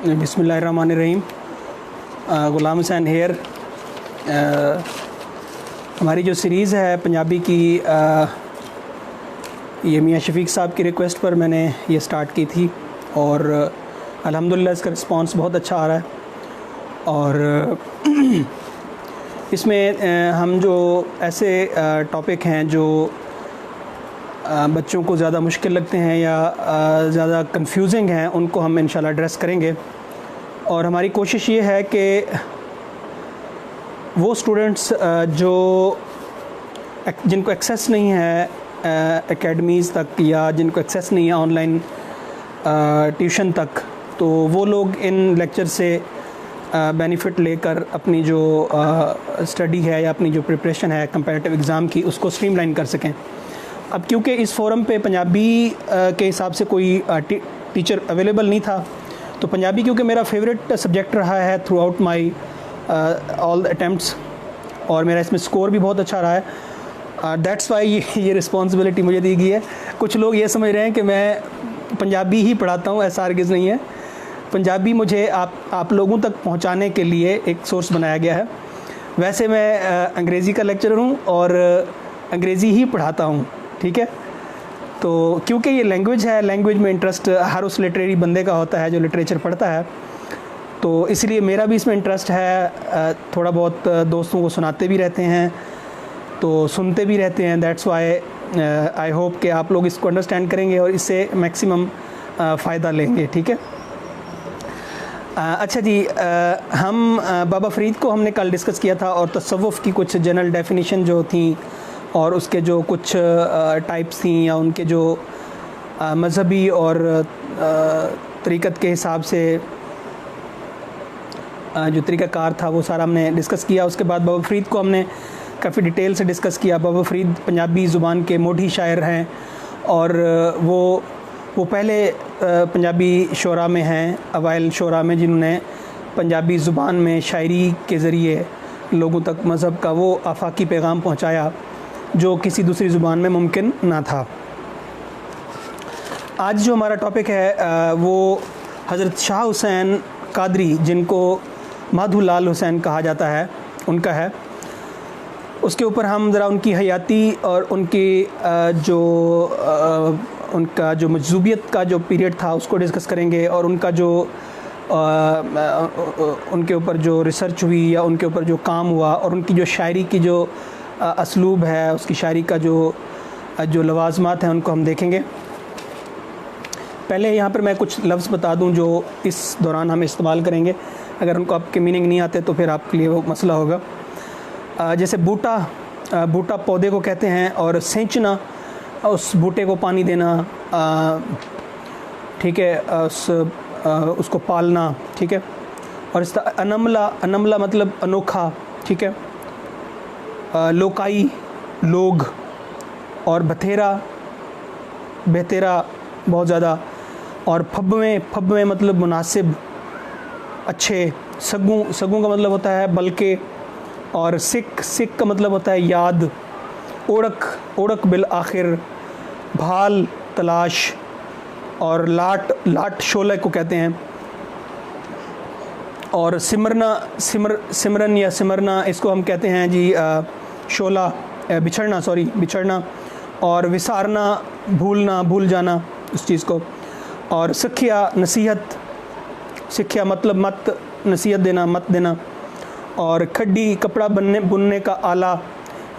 बिस्मिल्लाहिर्रहमानिर्रहीम। ग़ुलाम हुसैन हेयर। हमारी जो सीरीज़ है पंजाबी की, ये मियाँ शफ़ीक साहब की रिक्वेस्ट पर मैंने ये स्टार्ट की थी और अल्हम्दुलिल्लाह इसका रिस्पांस बहुत अच्छा आ रहा है। और इसमें हम जो ऐसे टॉपिक हैं जो बच्चों को ज़्यादा मुश्किल लगते हैं या ज़्यादा कंफ्यूजिंग हैं, उनको हम इंशाल्लाह एड्रेस करेंगे। और हमारी कोशिश ये है कि वो स्टूडेंट्स जिनको एक्सेस नहीं है एकेडमीज़ तक या जिनको एक्सेस नहीं है ऑनलाइन ट्यूशन तक, तो वो लोग इन लेक्चर से बेनिफिट लेकर अपनी जो स्टडी है या अपनी जो प्रिपरेशन है कंपैरेटिव एग्ज़ाम की, उसको स्ट्रीमलाइन कर सकें। अब क्योंकि इस फोरम पे पंजाबी के हिसाब से कोई टीचर अवेलेबल नहीं था, तो पंजाबी क्योंकि मेरा फेवरेट सब्जेक्ट रहा है through out my all attempts और मेरा इसमें स्कोर भी बहुत अच्छा रहा है, दैट्स वाई ये रिस्पॉन्सिबिलिटी मुझे दी गई है। कुछ लोग ये समझ रहे हैं कि मैं पंजाबी ही पढ़ाता हूँ, ऐसा हरगिज़ नहीं है। पंजाबी मुझे आप लोगों तक पहुँचाने के लिए एक सोर्स बनाया गया है। वैसे मैं अंग्रेज़ी का लेक्चरर हूँ और अंग्रेज़ी ही पढ़ाता हूँ, ठीक है। तो क्योंकि ये लैंग्वेज है, लैंग्वेज में इंटरेस्ट हर उस लिटरेरी बंदे का होता है जो लिटरेचर पढ़ता है, तो इसलिए मेरा भी इसमें इंटरेस्ट है। थोड़ा बहुत दोस्तों को सुनाते भी रहते हैं, तो सुनते भी रहते हैं। दैट्स वाई आई होप कि आप लोग इसको अंडरस्टैंड करेंगे और इससे मैक्सिमम फ़ायदा लेंगे, ठीक है। अच्छा जी, हम बाबा फ़रीद को हमने कल डिस्कस किया था और तसव्वुफ़ की कुछ जनरल डेफिनेशन जो थी और उसके जो कुछ टाइप्स थी या उनके जो मज़हबी और तरीक़त के हिसाब से जो तरीक़ाकार था वो सारा हमने डिस्कस किया। उसके बाद बाबा फ़रीद को हमने काफ़ी डिटेल से डिस्कस किया। बाबा फ़रीद पंजाबी ज़ुबान के मोढ़ी शायर हैं और वो पहले पंजाबी शोरा में हैं, अवाइल शोरा में, जिन्होंने पंजाबी ज़ुबान में शायरी के ज़रिए लोगों तक मज़हब का वो आफाकी पैगाम पहुँचाया जो किसी दूसरी ज़ुबान में मुमकिन ना था। आज जो हमारा टॉपिक है वो हज़रत शाह हुसैन कादरी, जिनको माधु लाल हुसैन कहा जाता है, उनका है। उसके ऊपर हम ज़रा उनकी हयाती और उनका जो मजज़ूबियत का जो पीरियड था उसको डिस्कस करेंगे और उनका जो उनके ऊपर जो रिसर्च हुई या उनके ऊपर जो काम हुआ और उनकी जो शायरी की जो असलूब है, उसकी शायरी का जो लवाज़मात हैं, उनको हम देखेंगे। पहले यहाँ पर मैं कुछ लफ्ज़ बता दूँ जो इस दौरान हम इस्तेमाल करेंगे। अगर उनको आपके मीनिंग नहीं आते तो फिर आपके लिए वो मसला होगा। जैसे बूटा पौधे को कहते हैं, और सींचना उस बूटे को पानी देना, ठीक है, उसको पालना, ठीक है। और इस अनमला मतलब अनोखा, ठीक है। लोकाई लोग, और बेतेरा बहुत ज़्यादा, और फब में मतलब मुनासिब, अच्छे। सगू का मतलब होता है बल्कि, और सिक का मतलब होता है याद। ओड़क बिल आखिर, भाल तलाश, और लाट शोले को कहते हैं। और सिमरन या सिमरना, इसको हम कहते हैं जी शोला, बिछड़ना। और विसारना, भूल जाना उस चीज़ को। और सिक्ख्या मतलब मत, नसीहत देना, मत देना। और खड्डी कपड़ा बुनने का आला,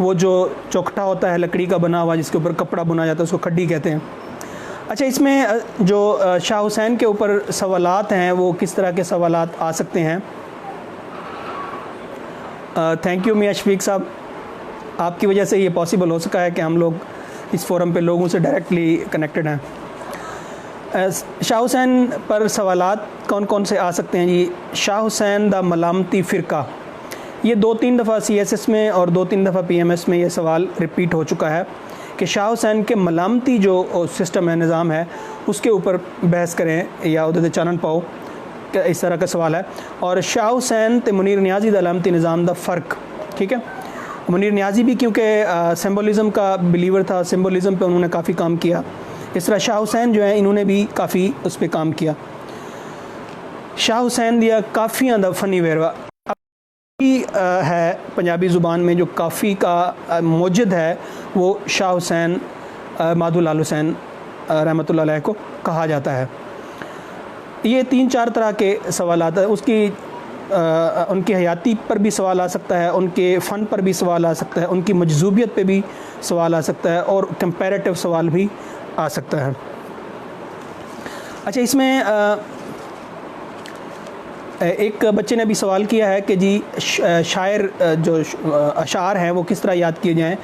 वो जो चौखटा होता है लकड़ी का बना हुआ जिसके ऊपर कपड़ा बुना जाता है, उसको खड्डी कहते हैं। अच्छा, इसमें जो शाह हुसैन के ऊपर सवालात हैं वो किस तरह के सवालात आ सकते हैं। थैंक यू मियाँ शफीक साहब, आपकी वजह से ये पॉसिबल हो सका है कि हम लोग इस फोरम पे लोगों से डायरेक्टली कनेक्टेड हैं। शाह हुसैन पर सवालात कौन कौन से आ सकते हैं जी। शाह हुसैन द मलामती फ़िरका, ये 2-3 दफ़ा CSS में और 2-3 दफ़ा PMS में ये सवाल रिपीट हो चुका है कि शाह हुसैन के मलामती जो सिस्टम है, निज़ाम है, उसके ऊपर बहस करें या उधर चानन पाओ, इस तरह का सवाल है। और शाह हुसैन ते मुनीर नियाज़ी द अलामती निज़ाम द फ़र्क, ठीक है। मुनीर नियाज़ी भी क्योंकि सिम्बोलिज़म का बिलीवर था, सिम्बोलिज़म पे उन्होंने काफ़ी काम किया। इस तरह शाह हुसैन जो है इन्होंने भी काफ़ी उस पर काम किया। शाह हुसैन दिया काफ़ियां दा फनी वेरवा है पंजाबी ज़ुबान में जो काफ़ी का मौजद है वो शाह हुसैन माधुलाल हुसैन रहमतुल्लाह अलैह को कहा जाता है। ये 3-4 तरह के सवाल आता है, उसकी उनकी हयाती पर भी सवाल आ सकता है, उनके फ़न पर भी सवाल आ सकता है, उनकी मजजूबियत पे भी सवाल आ सकता है और कंपैरेटिव सवाल भी आ सकता है। अच्छा, इसमें एक बच्चे ने भी सवाल किया है कि जी शायर जो अशार हैं वो किस तरह याद किए जाएं,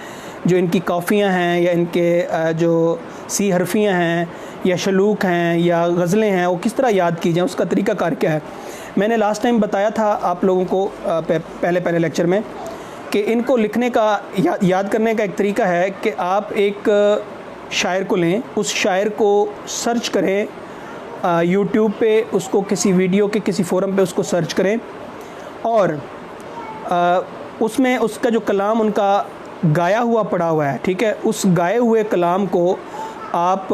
जो इनकी काफ़ियाँ हैं या इनके जो सी हरफियाँ हैं या शलूक हैं या गज़लें हैं वो किस तरह याद की जाएं, उसका तरीक़ाकार क्या है। मैंने लास्ट टाइम बताया था आप लोगों को पहले लेक्चर में कि इनको लिखने का याद करने का एक तरीका है कि आप एक शायर को लें, उस शायर को सर्च करें यूट्यूब पे, उसको किसी वीडियो के किसी फोरम पे उसको सर्च करें और उसमें उसका जो कलाम उनका गाया हुआ पड़ा हुआ है, ठीक है, उस गाए हुए कलाम को आप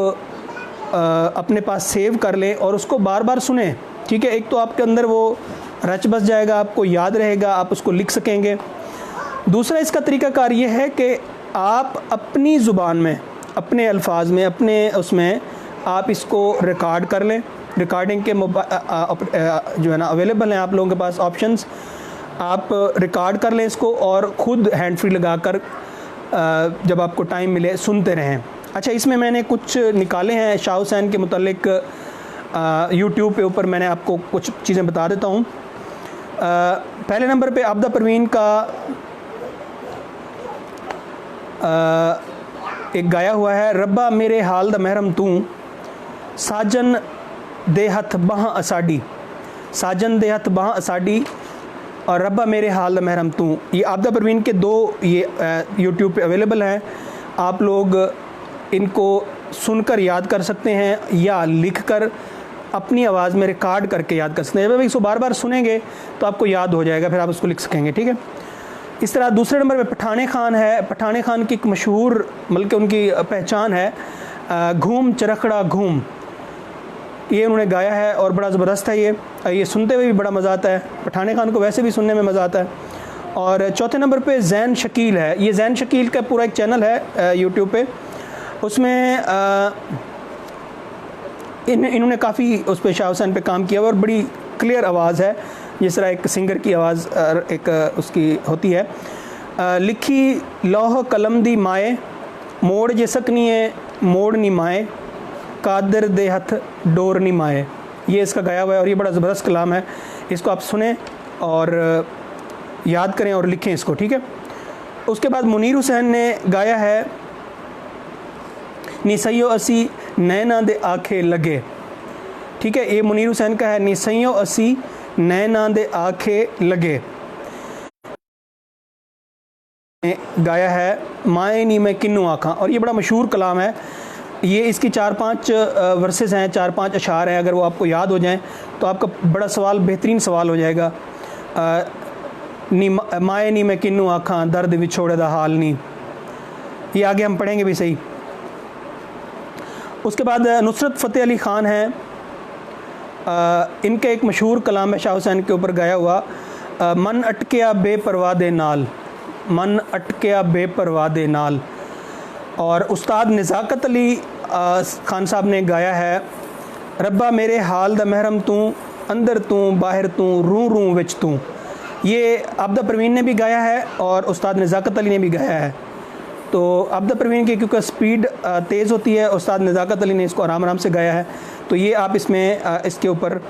अपने पास सेव कर लें और उसको बार बार सुने, ठीक है। एक तो आपके अंदर वो रच बस जाएगा, आपको याद रहेगा, आप उसको लिख सकेंगे। दूसरा इसका तरीक़ाकार ये है कि आप अपनी ज़ुबान में, अपने अल्फाज में, अपने उसमें आप इसको रिकॉर्ड कर लें। रिकॉर्डिंग के जो है ना अवेलेबल हैं आप लोगों के पास ऑप्शंस, आप रिकॉर्ड कर लें इसको और ख़ुद हैंड फ्री लगा कर जब आपको टाइम मिले सुनते रहें। अच्छा, इसमें मैंने कुछ निकाले हैं शाह हुसैन के मुतालिक, यूट्यूब पे ऊपर मैंने आपको कुछ चीज़ें बता देता हूँ। पहले नंबर पे आबदा परवीन का एक गाया हुआ है, रब्बा मेरे हाल दा महरम तू, साजन दे हथ बाह असाडी, साजन दे हथ बाह असाडी और रब्बा मेरे हाल दा महरम तू। ये आबदा परवीन के 2 ये यूट्यूब पे अवेलेबल हैं। आप लोग इनको सुनकर याद कर सकते हैं या लिखकर अपनी आवाज़ में रिकॉर्ड करके याद कर सकते हैं। जब इसको बार बार सुनेंगे तो आपको याद हो जाएगा, फिर आप उसको लिख सकेंगे, ठीक है। इस तरह दूसरे नंबर पे पठाने खान है। पठाने खान की एक मशहूर, बल्कि उनकी पहचान है घूम चरखड़ा घूम, ये उन्होंने गाया है और बड़ा ज़बरदस्त है। ये सुनते हुए भी बड़ा मज़ा आता है, पठाने खान को वैसे भी सुनने में मज़ा आता है। और चौथे नंबर पे जैन शकील है। ये जैन शकील का पूरा एक चैनल है यूट्यूब पे, उसमें इन्होंने काफ़ी उस पर शाह हुसैन पे काम किया हुआ और बड़ी क्लियर आवाज़ है, जिस तरह एक सिंगर की आवाज़ एक उसकी होती है। लिखी लौह कलम दी माए, मोड़ जे सकनी मोड़ नी माए, कादर दे हथ डोर नी माए, ये इसका गाया हुआ है और ये बड़ा ज़बरदस्त कलाम है। इसको आप सुने और याद करें और लिखें इसको, ठीक है। उसके बाद मुनीर हुसैन ने गाया है, निसैयो असी नैना दे आखे लगे, ठीक है, ये मुनीर हुसैन का है, निसैयो असी नैना दे आखे लगे। गाया है माए नी मैं किन्नू आखा, और ये बड़ा मशहूर कलाम है। ये इसकी 4-5 वर्सेस हैं, 4-5 अशार हैं। अगर वो आपको याद हो जाएं तो आपका बड़ा सवाल, बेहतरीन सवाल हो जाएगा। नी माए नी मैं किन्नू आखा, दर्द विछोड़े दा हाल नी, ये आगे हम पढ़ेंगे भी सही। उसके बाद नुसरत फ़तेह अली ख़ान हैं, इनका एक मशहूर कलाम है शाह हुसैन के ऊपर गाया हुआ, मन अटकिया बेपरवाह दे नाल, मन अटकिया बेपरवाह दे नाल। और उस्ताद नज़ाकत अली ख़ान साहब ने गाया है, रब्बा मेरे हाल दा महरम तू, अंदर तू बाहर तू, रू रू विच तू। ये आबदा परवीन ने भी गाया है और उस्ताद नज़ाकत अली ने भी गाया है। तो आबदा परवीन की क्योंकि स्पीड तेज़ होती है, उस्ताद नज़ाकत अली ने इसको आराम आराम से गाया है, तो ये आप इसमें इसके ऊपर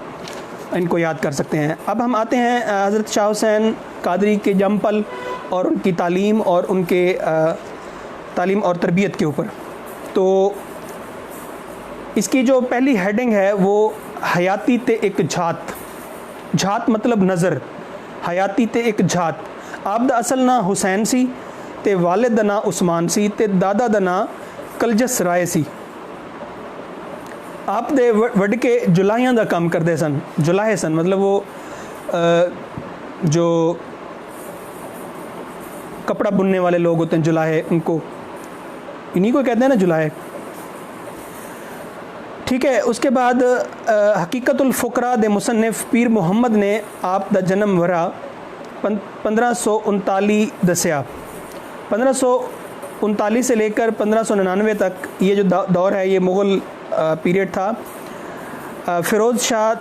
इनको याद कर सकते हैं। अब हम आते हैं हज़रत शाह हुसैन कादरी के जमपल और उनकी तालीम और उनके तालीम और तरबियत के ऊपर। तो इसकी जो पहली हेडिंग है वो हयाती ते एक झात, झात मतलब नज़र, हयाती ते एक झात। आपदा असल ना हुसैन सी ते वालिद दा ना उस्मान सी ते दादा दा ना कलजस राय सी। आप दे वड के जुलाहियां दा काम करते सन, जुलाहे सन मतलब वो जो कपड़ा बुनने वाले लोग होते हैं, जुलाहे, उनको इन्हीं को कहते हैं ना जुलाहे। ठीक है। उसके बाद हकीकतुल फ़ुक़रा दे मुसन्निफ़ पीर मुहम्मद ने आप दा जन्म वरा 1539 दसिया। 1539 से लेकर 1599 तक ये जो दौर है ये मुग़ल पीरियड था। फिरोज़ शाह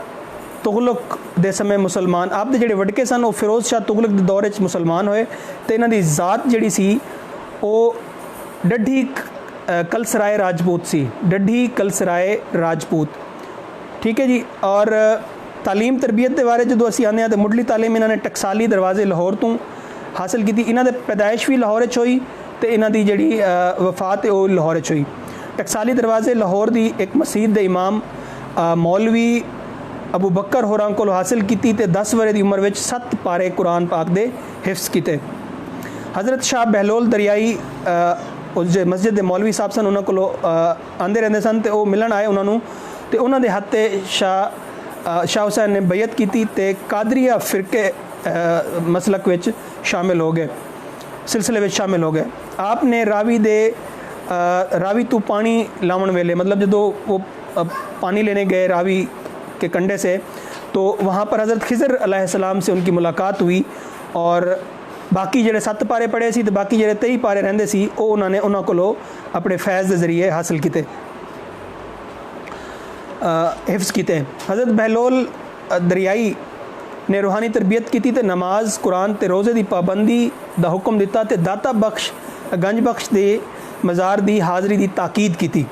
तुगलक दे समय मुसलमान आप दे जिहड़े वडके सन वो फिरोज़ शाह तुगलक दे दौर च मुसलमान होए ते इन्हां दी ज़ात जिहड़ी सी वो डड्ढी कलसराय राजपूत सी, डड्ढी कलसराय राजपूत। ठीक है जी। और तालीम तरबियत के बारे जो असी आने तो मुढ़ली तालीम इन्होंने टकसाली दरवाजे लाहौर तो हासिल की। इन्हों पैदाइश भी लाहौर हुई तो इन्हों की जी वफात है वो लाहौर हुई। टकसाली दरवाजे लाहौर की एक मसीत के इमाम मौलवी अबू बकर होरां को हासिल की ते 10 वरे की उम्र में 7 पारे कुरान पाक दे हिफ्स किए। हज़रत शाह बहलोल दरियाई उस जो मस्जिद के मौलवी साहब सन उन्होंने को आते रहते सन तो वो मिलन आए उन्होंने तो उन्होंने हत्थे शाह हुसैन ने बैयत की ते कादरिया फ़िरके मसलक विच शामिल हो गए, सिलसिले में शामिल हो गए। आपने रावी तो पानी लावन वेले मतलब जो वो पानी लेने गए रावी के कंडे से तो वहाँ पर हज़रत खिज़र अलैहिस्सलाम से उनकी मुलाकात हुई और बाकी जेडे 7 पारे पढ़े सी तो बाकी जेडे 23 पारे रहिंदे सी वो उन्होंने उन्होंने को अपने फैज़ के जरिए हासिल किए, हिफ्ज़ किए। हज़रत बहलोल दरियाई ने रूहानी तरबियत की ते नमाज कुरान ते रोज़े की पाबंदी का हुक्म दिता ते दाता बख्श गंज बख्श के मज़ार की हाज़री की ताकीद की।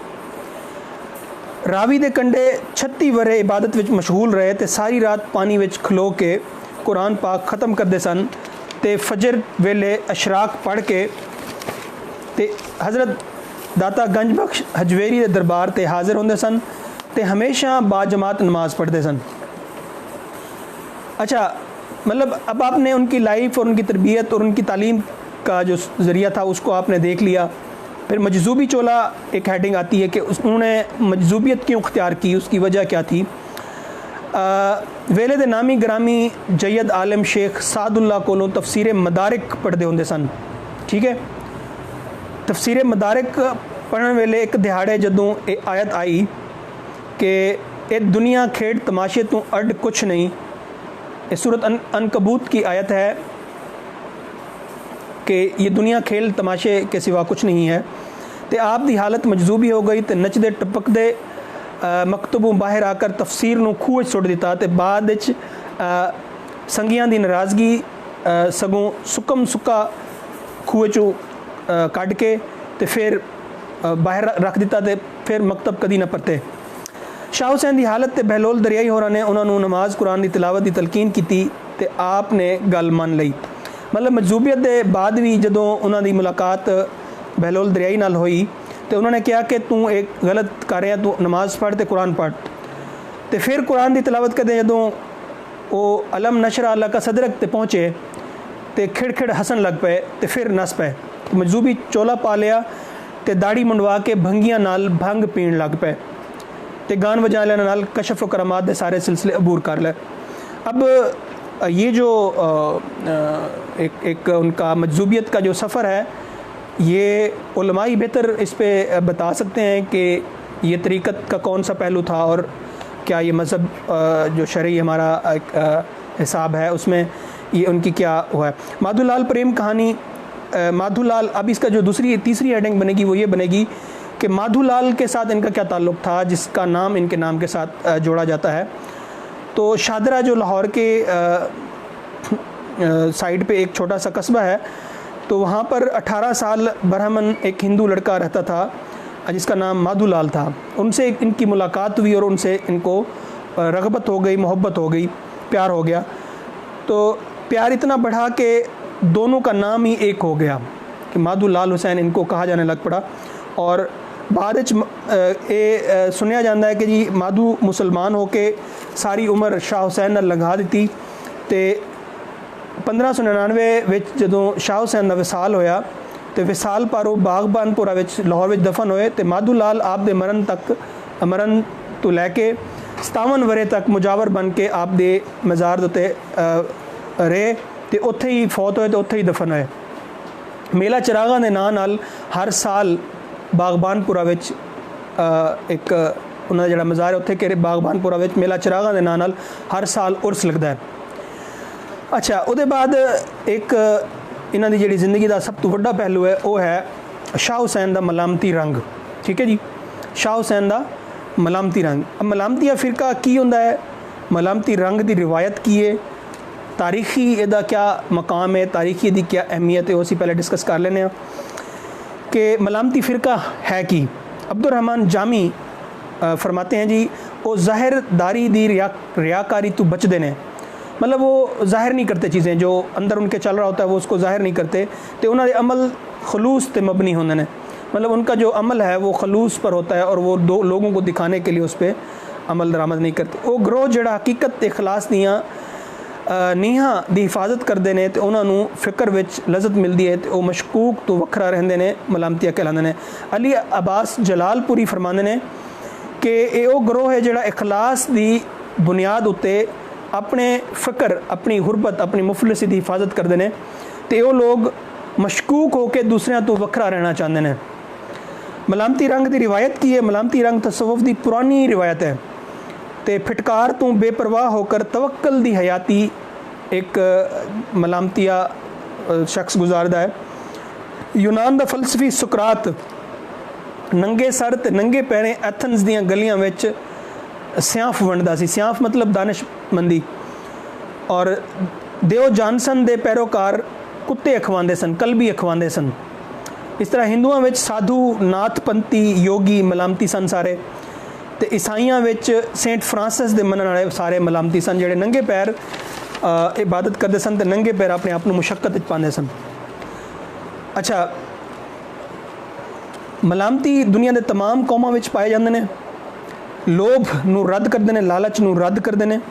रावी के कंडे 36 वरे इबादत विच मशगूल रहे ते सारी रात पानी विच खलो के कुरान पाक ख़त्म करते सन ते फजर वेले अशराक पढ़ के ते हज़रत दाता गंज बख्श हजवेरी के दरबार ते हाज़िर होंदे सन ते हमेशा बाजमात नमाज पढ़ते सन। अच्छा, मतलब अब आपने उनकी लाइफ और उनकी तरबियत और उनकी तालीम का जो ज़रिया था उसको आपने देख लिया। फिर मजज़ूबी चोला एक हेडिंग आती है कि उन्होंने मजज़ूबियत क्यों अख्तियार की, उसकी वजह क्या थी। वेले दे नामी ग्रामी जैद आलम शेख सादुल्ला कोलों तफसीर मदारिक पढ़ते होंदे सन। ठीक है। तफसीर मदारिक पढ़ने वेले एक दिहाड़े जदों ये आयत आई कि ए दुनिया खेड तमाशे तो अड कुछ नहीं, ये सूरत अनकबूत की आयत है कि ये दुनिया खेल तमाशे के सिवा कुछ नहीं है। तो आप दी हालत मजजूबी हो गई तो नचदे टपकदे मकतबों बाहर आकर तफसीर नूं खूह सुट दिता तो बाद संगियां दी नाराज़गी सगों सुकम सुक्का खूह चों कढ़ के तो फिर बाहर रख दिता तो फिर मकतब कदी ना परते। शाह हुसैन की हालत ते बहलोल दरियाई होरां ने उन्होंने नमाज कुरान की तिलावत की तलकीन की तो आपने गल मन लई। मतलब मजजूबियत के बाद भी जदों उन्होंने मुलाकात बहलोल दरियाई नाल हुई तो उन्होंने कहा कि तू एक गलत कर रहा, तू नमाज पढ़ तो कुरान पढ़। तो फिर कुरान की तिलावत करते जदों वो अलम नशरा अल्लाह का सदरक ते पहुँचे तो खिड़ हसन लग पे तो फिर नस पे मजजूबी चोला पा लिया तो दाढ़ी मुंडवा के भंगियां नाल भंग पीण लग पे तो गान बजा लेने नाल कशफ करामात के सारे सिलसिले अबूर कर ले। अब ये जो एक उनका मजजूबियत का जो सफ़र है ये उलमाई बेहतर इस पे बता सकते हैं कि ये तरीक़त का कौन सा पहलू था और क्या ये मज़हब जो शरई हमारा एक हिसाब है उसमें ये उनकी क्या हुआ है। माधुलाल प्रेम कहानी माधुलाल, अब इसका जो तीसरी हेडिंग बनेगी वो ये बनेगी कि माधुलाल के साथ इनका क्या ताल्लुक़ था जिसका नाम इनके नाम के साथ जोड़ा जाता है। तो शादरा जो लाहौर के साइड पे एक छोटा सा कस्बा है तो वहाँ पर 18 साल बरहमन एक हिंदू लड़का रहता था जिसका नाम माधुलाल था। उनसे इनकी मुलाकात हुई और उनसे इनको रग़बत हो गई, मोहब्बत हो गई, प्यार हो गया। तो प्यार इतना बढ़ा कि दोनों का नाम ही एक हो गया कि माधुलाल हुसैन इनको कहा जाने लग पड़ा। और बाद सुनिया जाता है कि जी माधु मुसलमान होके सारी उम्र शाह हुसैन ने लंघा दी तो 1599 विच जदों शाह हुसैन का विसाल होया तो विसाल पर वो बागबानपुरा लाहौर में दफन होए तो माधुलाल आप दे मरण तो लैके 57 वरे तक मुजावर बन के आप दे मज़ार उत्ते रहे तो उत्थे ही फौत होए तो उत्थे ही दफन होए। मेला चिरागां दे नां नाल हर साल बागबानपुरा एक उन्होंने जिहड़ा मज़ार है उत्थे कि बागबानपुरा विच मेला चिरागां दे नां नाल हर साल उर्स लगदा है। अच्छा, उहदे बाद एक इन्हां दी जिहड़ी ज़िंदगी दा सब तो वड्डा पहलू है वो है शाह हुसैन दा मलामती रंग। ठीक है जी, शाह हुसैन दा मलामती रंग। अब मलामतिया फिरका की हुंदा है, मलामती रंग दी रिवायत की है, तारीखी इहदा क्या मकाम है, तारीखी इहदी क्या अहमियत है, वो असीं पहले डिस्कस कर लेने कि मलामती फ़िरका है कि। अब्दुर्रहमान जामी फरमाते हैं जी, वो ज़ाहिरदारी दी रियाकारी तो बचते हैं, मतलब वो ज़ाहिर नहीं करते चीज़ें जो अंदर उनके चल रहा होता है वो उसको ज़ाहिर नहीं करते, तो उन्होंने अमल खलूस ते मबनी होंदे ने, मतलब उनका जो अमल है वो खलूस पर होता है और वो दो लोगों को दिखाने के लिए उस पर अमल दरामद नहीं करते। वो ग्रोह जिहड़ा हकीकत ते इखलास दियाँ नीहां दी हिफाजत करते हैं तो उन्होंने फिक्र विच लज़त मिलती है, तो वो मशकूक तो वखरा रहंदे ने, मलामतिया कहलांदे ने। अली अब्बास जलालपुरी फरमांदे ने कि वो ग्रोह है जिहड़ा इखलास दी बुनियाद उत्ते अपने फ़िक्र, अपनी गुरबत, अपनी मुफलिसी की हिफाजत करते हैं, तो वो लोग मशकूक होकर दूसरों तो वखरा रहना चाहते हैं। मलामती रंग की रिवायत की है, मलामती रंग तसव्वुफ की पुरानी रिवायत है, तो फिटकार तो बेपरवाह होकर तवक्कल दी हयाती एक मलामतिया शख्स गुजारदा है। यूनान दा फलसफी सुकरात नंगे सर ते नंगे पैरें एथन्स दियां गलियां विच स्यांफ वंडदा सी, स्यांफ मतलब दानिशमंदी, और देओ जानसन दे पैरोकार कुत्ते अखवांदे सन, कलबी अखवांदे सन। इस तरह हिंदुओं विच साधु, नाथपंथी, योगी मलामती सन सारे, तो ईसाइयों विच सेंट फ्रांसिस दे मनण वाले सारे मलामती सन, जिहड़े नंगे पैर इबादत करते सन तो नंगे पैर अपने आप को मुशक्कत पाते सन। अच्छा, मलामती दुनिया के तमाम कौमां विच पाए जाते हैं, लोभ नूं रद्द करते हैं, लालच नूं रद्द करते हैं,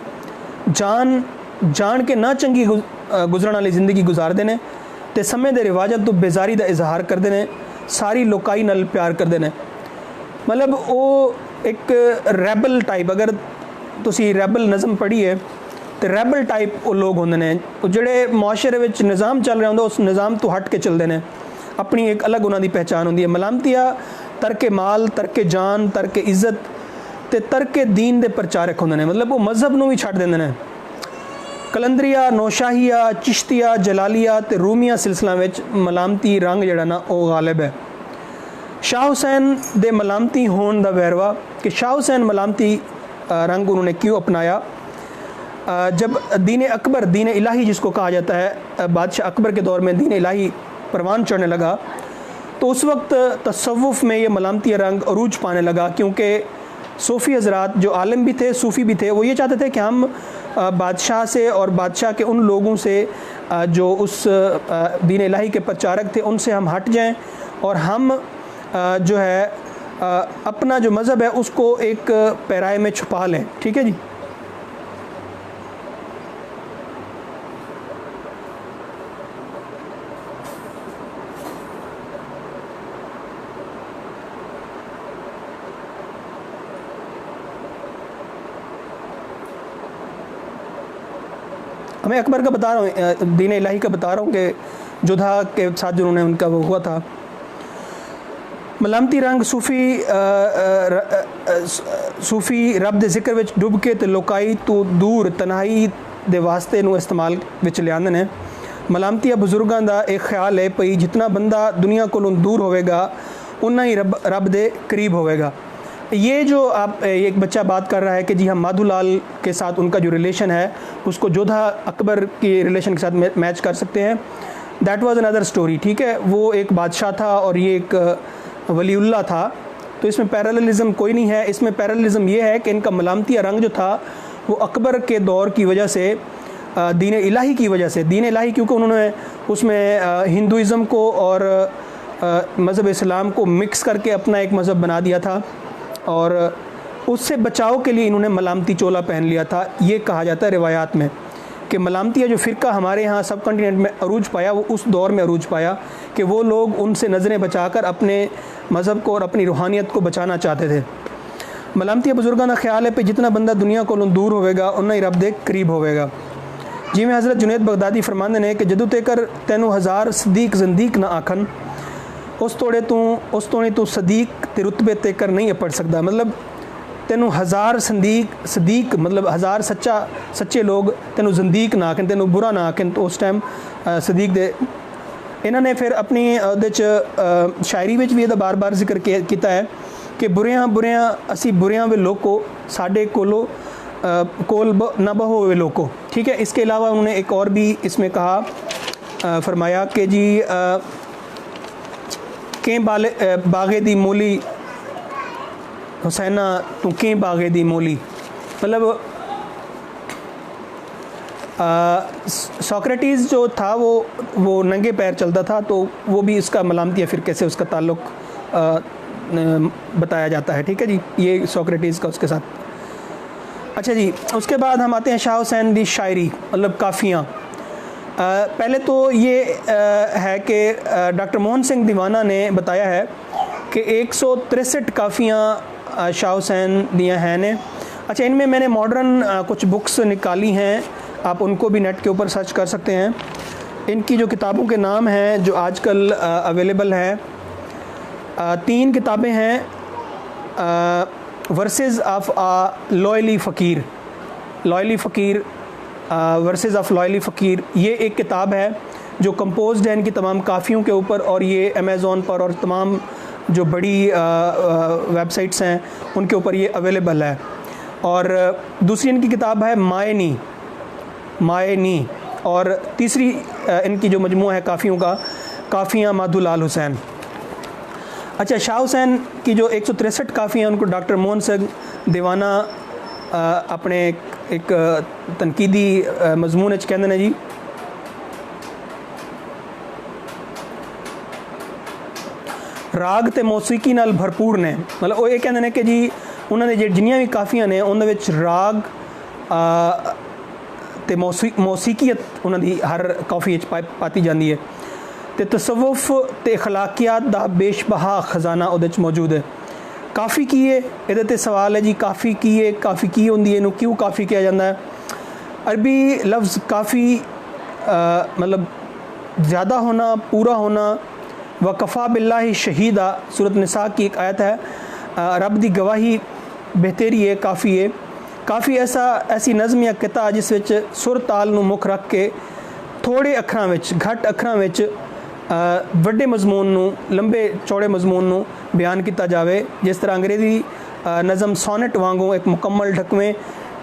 जान के ना चंगी गुजरन वाली जिंदगी गुजारते हैं, तो समय के रिवाजत तो बेजारी का इजहार करते हैं, सारी लोकाई नाल प्यार करते हैं। मतलब वो एक रैबल टाइप, अगर तुसी रैबल नज़म पढ़ी है तो रैबल टाइप वो लोग होंदे ने जिहड़े मुआशरे विच निज़ाम चल रहा होंदा उस निज़ाम तो हट के चलते हैं, अपनी एक अलग उन्हां दी पहचान होंदी है। मलामतिया तरके माल, तरके जान, तरके इज्जत ते तरके दीन दे प्रचारक होंदे ने, मतलब वो मजहब नूं भी छड्ड दिंदे ने। कलंदरिया, नौशाहिया, चिश्तिया, जलालिया ते रूमिया सिलसिला विच मलामती रंग जिहड़ा ना वो गालिब है। शाह हुसैन दे मलामती होने का वैरवा कि शाह हुसैन मलामती रंग उन्होंने क्यों अपनाया। जब दीन अकबर, दीन इलाही जिसको कहा जाता है, बादशाह अकबर के दौर में दीन इलाही परवान चढ़ने लगा, तो उस वक्त तसव्वुफ़ में ये मलामती रंग अरूज पाने लगा, क्योंकि सूफ़ी हज़रात जो आलिम भी थे, सूफ़ी भी थे, वो ये चाहते थे कि हम बादशाह से और बादशाह के उन लोगों से जो उस दीन इलाही के प्रचारक थे उनसे हम हट जाएं और हम जो है अपना जो मज़हब है उसको एक पैराए में छुपा लें। ठीक है जी। मैं अकबर का बता रहा हूँ, दीन इलाही का बता रहा हूँ कि जोधा के साथ जिन्होंने उनका वो हुआ था। मलामती रंग सूफ़ी रब दे जिक्र विच डुब के ते लोकाई तो दूर तन्हाई दे वास्ते नूं इस्तेमाल विच लिआंदे ने। मलामतिया बुजुर्गों का एक ख्याल है भई जितना बंदा दुनिया कोलों दूर होवेगा उतना ही रब दे करीब होवेगा। ये जो आप एक बच्चा बात कर रहा है कि जी हम माधुलाल के साथ उनका जो रिलेशन है उसको जोधा अकबर के रिलेशन के साथ मैच कर सकते हैं, दैट वाज अनदर स्टोरी। ठीक है, वो एक बादशाह था और ये एक वलीउल्लाह था, तो इसमें पैरेललिज्म कोई नहीं है। इसमें पैरेललिज्म ये है कि इनका मलामतिया रंग जो था वो अकबर के दौर की वजह से, दीन इलाही की वजह से, दीन इलाही क्योंकि उन्होंने उसमें हिंदुइज़म को और मज़हब इस्लाम को मिक्स करके अपना एक मज़हब बना दिया था और उससे बचाव के लिए इन्होंने मलामती चोला पहन लिया था। ये कहा जाता है रिवायात में कि मलामतिया जो फ़िरका हमारे यहाँ सब कॉन्टिनेंट में अरूज पाया वो उस दौर में अरूज पाया कि वो लोग उनसे नज़रें बचाकर अपने मज़हब को और अपनी रूहानियत को बचाना चाहते थे। मलामतिया बुजुर्गों का ख्याल है कि जितना बंदा दुनिया को दूर होवेगा उतना ही रब दे करीब होवेगा। जिमें हज़रत जुनैद बगदादी फरमाते हैं कि जदों तेकर तैनू हज़ार सदीक जंदीक ना आखन उस तोड़े तू सदीक ते रुतबे तेकर नहीं पढ़ सकता। मतलब तेनू हज़ार सदीक मतलब हज़ार सच्चे लोग तेनू जंदीक ना आखन, तेनू बुरा ना आखन। तो उस टाइम सदीक दे इन्होंने फिर अपनी शायरी में भी बार बार जिक्र किया है कि बुरियां असी बुरियां वे लोको साडे कोलो कोल न बहो वे लोको। ठीक है, इसके अलावा उन्होंने एक और भी इसमें कहा, फरमाया कि जी कें बागे दी मोली हुसैना तू कें बागे दी मोली, मतलब सोक्रेटिस जो था वो नंगे पैर चलता था, तो वो भी इसका मलामती है फिर कैसे उसका ताल्लुक़ बताया जाता है। ठीक है जी, ये सोक्रेटिस का उसके साथ। अच्छा जी, उसके बाद हम आते हैं शाह हुसैन दी शायरी, मतलब काफ़ियाँ। पहले तो ये है कि डॉक्टर मोहन सिंह दीवाना ने बताया है कि 163 काफ़ियाँ शाह हुसैन दियाँ हैं ने। अच्छा, इनमें मैंने मॉडर्न कुछ बुक्स निकाली हैं, आप उनको भी नेट के ऊपर सर्च कर सकते हैं। इनकी जो किताबों के नाम हैं जो आजकल अवेलेबल हैं, 3 किताबें हैं। वर्सेस ऑफ लॉयली फ़कीर, वर्सेस ऑफ लॉयली फ़कीर, ये एक किताब है जो कंपोज्ड है इनकी तमाम काफ़ियों के ऊपर, और ये अमेज़ॉन पर और तमाम जो बड़ी वेबसाइट्स हैं उनके ऊपर ये अवेलेबल है। और दूसरी इनकी किताब है मायनी, और तीसरी इनकी जो मजमूआ है काफ़ियों का, काफ़ियाँ माधुलाल हुसैन। अच्छा, शाह हुसैन की जो 163 काफ़ियाँ उनको डॉक्टर मोहन सिंह दीवाना अपने एक तनकीदी मजमून कहते हैं जी, राग ते मौसीकी नाल भरपूर ने। मतलब वो ये कहते हैं कि जी उन्होंने जिन्नियां भी काफ़ियां ने उन्होंने विच राग ते मौसीकीयत उन्होंने हर काफ़ी पाती जाती है, तो तसव्वुफ ते अखलाकियात दा बेशबहा खजाना उहदे च मौजूद है। काफ़ी की है, इहदे ते सवाल है जी काफ़ी की है, काफ़ी की होंदी है, इनू क्यों काफ़ी किया जाता है। अरबी लफ्ज़ काफ़ी मतलब ज़्यादा होना, पूरा होना। व कफ़ा बिल्लाहि शहीदा, सूरत निसा की एक आयत है, रब दी गवाही बेहतरी है, काफ़ी है। काफ़ी ऐसी नज़म या किता जिस विच सुर ताल नू मुख रख के थोड़े अखरां विच, घट अखरां विच वड्डे मजमून नू, लंबे चौड़े मजमून नू बयान किया जाए। जिस तरह अंग्रेज़ी नज़म सोनेट वांगू एक मुकम्मल ढकवें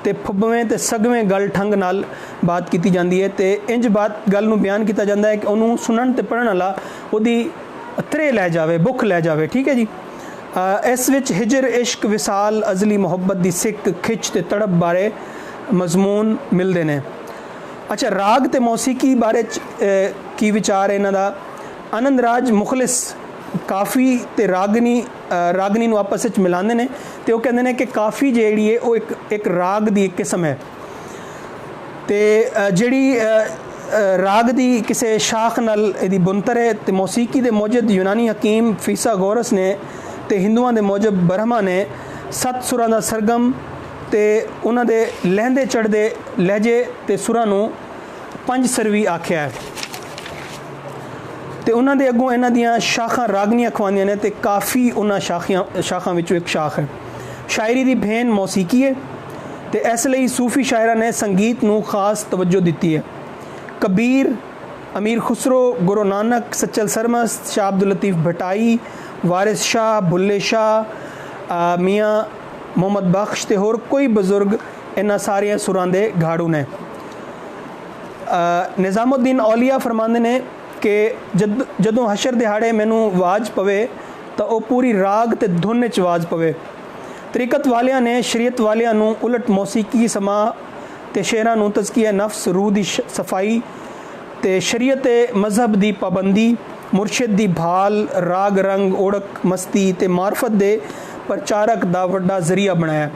ते फुब्बवें ते सगवें गल ठंग नाल बात की जाती है, तो इंज बात गल नू बयान किया जाता है कि उन्होंने सुनन ते पढ़न वाला उहदी त्रे लै जाए, भुख लै जाए। ठीक है जी, इस विच हिजर, इश्क, विसाल, अजली मुहब्बत दी सिक, खिच ते तड़प बारे मजमून मिलते हैं। अच्छा, राग ते मौसीकी बारे की विचार इन्हां दा। आनंद राज मुखलिस काफ़ी ते रागनी नू आपस में मिलाते हैं, तो वो कहते हैं कि काफ़ी जिहड़ी है वो एक राग दी एक किस्म है, तो जिहड़ी राग दी किसी शाख नाल इहदी बुनतर है। तो मौसीकी दे मौजद यूनानी हकीम फिसागोरस ने तो हिंदुआं दे मौजब ब्रह्मा ने 7 सुरां दा सरगम ते उन्हां दे लहंदे चढ़दे लहजे ते सुरां नू 5 सरवी आख्या है। तो उन्हां दे अगों इन्हां दियां शाखां रागनियां खवांदियां ने, तो काफ़ी उन्हां शाखां विचों एक शाख है। शायरी दी भेन मौसीकी है, तो इसलिए सूफी शायरा ने संगीत नू खास तवज्जो दी है। कबीर, अमीर खुसरो, गुरु नानक, सच्चल सरमस्त, शाह अब्दुल लतीफ़ भटाई, वारिस शाह, बुल्ले शाह, मियाँ मोहम्मद बख्श ते होर कोई बजुर्ग इन्हां सारियां सुरां दे गाड़ू ने। निज़ामुद्दीन औलिया फरमांदे ने कि जदों हशर दिहाड़े मैनू आवाज़ पवे तो वह पूरी राग ते धुन च आवाज़ पवे। तरीकत वालियां ने शरीयत वालियां नू उलट मौसीकी समा ते शेरां नू तज़किया नफ्स, रूह दी सफाई ते शरीयत मजहब दी पाबंदी, मुर्शिद दी भाल, राग रंग, ओढ़क, मस्ती ते मार्फत दे प्रचारक दा वड्डा ज़रिया बनाया।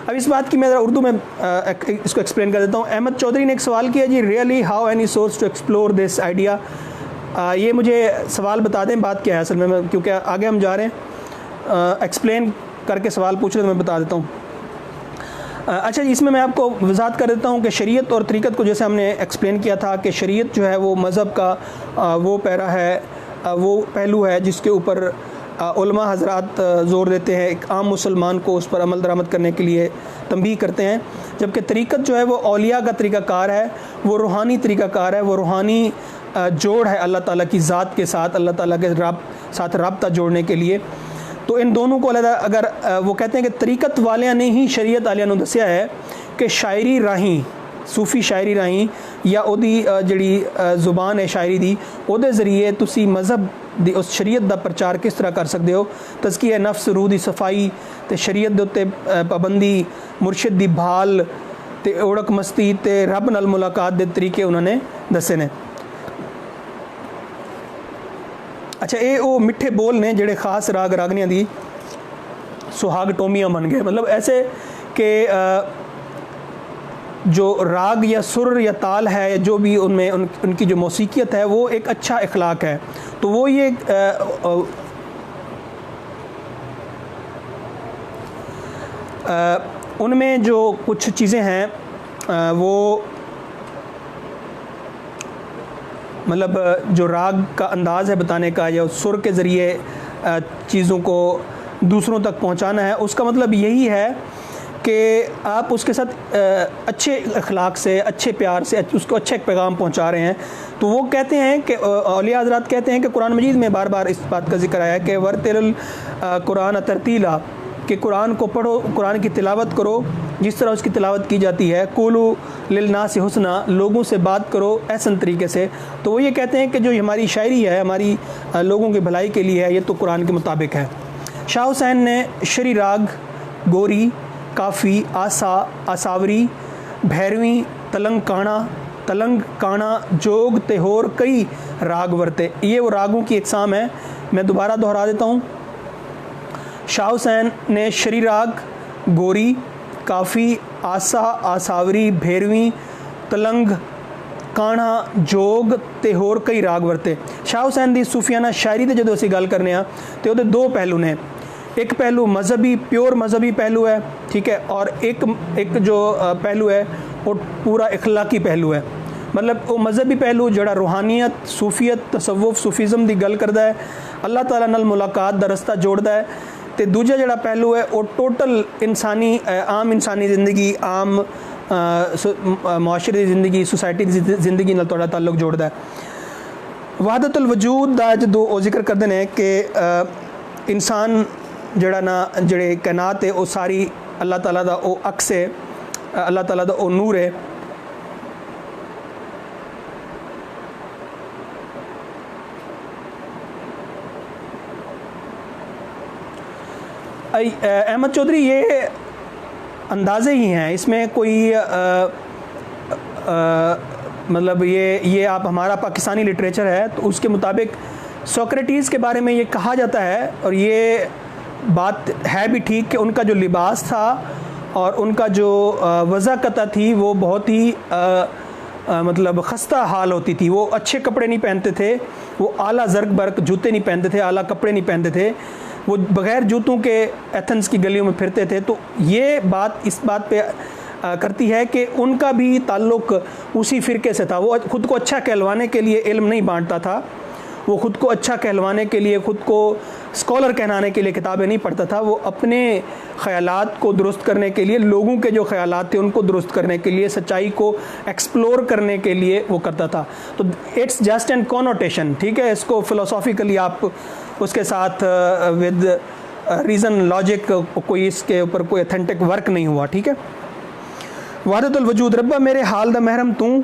अब इस बात की मैं उर्दू में इसको एक्सप्लेन कर देता हूँ। अहमद चौधरी ने एक सवाल किया जी, really how any source to explore this idea. ये मुझे सवाल बता दें बात क्या है असल में, क्योंकि आगे हम जा रहे हैं, एक्सप्लेन करके सवाल पूछ रहे तो मैं बता देता हूँ। अच्छा, इसमें मैं आपको वजाहत कर देता हूँ कि शरीयत और तरीक़त को जैसे हमने एक्सप्लेन किया था कि शरीयत जो है वो मज़हब का वो पैरा है, वो पहलू है जिसके ऊपर उलमा हजरात ज़ोर देते हैं, एक आम मुसलमान को उस पर अमल दरामद करने के लिए तंबीह करते हैं। जबकि तरीक़त जो है वो औलिया का तरीक़ाकार है, वो रूहानी तरीक़ाकार है, वो रूहानी जोड़ है अल्लाह ताला की ज़ात के साथ, अल्लाह ताला के साथ रब्ता जोड़ने के लिए। तो इन दोनों को अलग, अगर वो कहते हैं कि तरीक़त वालियाँ ने ही शरीयत वालियाँ ने दस्या है कि शायरी राही, सूफ़ी शायरी राही या ओदी जिहड़ी ज़ुबान है शायरी दी, ओदे ज़रिए तुसी मज़हब दी उस शरीयत दा प्रचार किस तरह कर सकते हो। तज़किया नफ्स, रूह दी सफाई ते शरीयत दे उत्ते पाबंदी, मुर्शिद दी भाल ते ओड़क मस्ती ते रब नाल मुलाकात दे तरीके उन्होंने दसे ने। अच्छा, ये वो मिठे बोल ने जिहड़े खास राग रागनियां दी सुहाग टोमियां बन गए। मतलब ऐसे कि जो राग या सुर या ताल है, जो भी उनमें उनकी जो मौसीकियत है, वो एक अच्छा इखलाक है। तो वो ये उनमें जो कुछ चीज़ें हैं वो मतलब जो राग का अंदाज़ है बताने का या सुर के ज़रिए चीज़ों को दूसरों तक पहुंचाना है, उसका मतलब यही है कि आप उसके साथ अच्छे अखलाक से, अच्छे प्यार से उसको अच्छा एक पैगाम पहुंचा रहे हैं। तो वो कहते हैं कि औलिया हज़रात कहते हैं कि कुरान मजीद में बार बार इस बात का जिक्र आया है कि वर्तिल कुरान तरतीला, कि कुरान को पढ़ो, कुरान की तिलावत करो जिस तरह उसकी तिलावत की जाती है। कुलू लिलनास हुस्ना, लोगों से बात करो एहसन तरीके से। तो वो ये कहते हैं कि जो हमारी शायरी है, हमारी लोगों की भलाई के लिए है, ये तो कुरान के मुताबिक है। शाह हुसैन ने शरी राग, गोरी, काफ़ी, आसा, आसावरी, भैरवी, तलंग काना, जोग ते होर कई राग वरते। ये वो रागों की इकसाम है। मैं दोबारा दोहरा देता हूँ। शाह हुसैन ने शरी राग, गोरी, काफ़ी, आसा, आसावरी, भैरवी, तलंग काना, जोग ते होर कई राग वरते। शाह हुसैन दी सूफियाना शायरी ते जदों असीं गल करने आ ते उहदे दो पहलू ने। एक पहलू मजहबी, प्योर मजहबी पहलू है, ठीक है, और एक जो पहलू है वो पूरा इखलाकी पहलू है। मतलब वो मजहबी पहलू जड़ा रूहानियत, सूफियत, तसव्वुफ, सूफिज़म की गल करता है, अल्लाह ताला नाल मुलाकात दा रस्ता जोड़ता है। तो दूजा जड़ा पहलू है वो टोटल इंसानी, आम इंसानी ज़िंदगी, आम मुआशरे की ज़िंदगी, सोसाइटी की ज़िंदगी नाल तुहाडा ताल्लुक जोड़ता है। वहदतुल वजूद दा जो वो जिक्र करते हैं कि इंसान जड़ा ना, जड़े कायनात है वो सारी अल्लाह ताला दा वो अक्स है, अल्लाह ताला दा वो नूर है। अहमद चौधरी, ये अंदाज़े ही हैं, इसमें कोई मतलब ये आप हमारा पाकिस्तानी लिटरेचर है तो उसके मुताबिक सोक्रेटिस के बारे में ये कहा जाता है, और ये बात है भी ठीक कि उनका जो लिबास था और उनका जो वज़ाकता थी वो बहुत ही मतलब खस्ता हाल होती थी। वो अच्छे कपड़े नहीं पहनते थे, वो आला ज़र्क बर्क जूते नहीं पहनते थे, आला कपड़े नहीं पहनते थे, वो बग़ैर जूतों के एथेंस की गलियों में फिरते थे। तो ये बात इस बात पे करती है कि उनका भी ताल्लुक़ उसी फ़िरके से था। वो ख़ुद को अच्छा कहलवाने के लिए इल्म नहीं बांटता था, वो ख़ुद को अच्छा कहलवाने के लिए, ख़ुद को स्कॉलर कहलाने के लिए किताबें नहीं पढ़ता था। वो अपने ख़यालात को दुरुस्त करने के लिए, लोगों के जो ख़यालात थे उनको दुरुस्त करने के लिए, सच्चाई को एक्सप्लोर करने के लिए वो करता था। तो इट्स जस्ट एन कॉनोटेशन, ठीक है, इसको फ़िलोसॉफ़िकली आप उसके साथ विद रीज़न लॉजिक कोई इसके ऊपर कोई अथेंटिक वर्क नहीं हुआ, ठीक है। वहदतुल वजूद, रब्बा मेरे हाल दा महरम तू,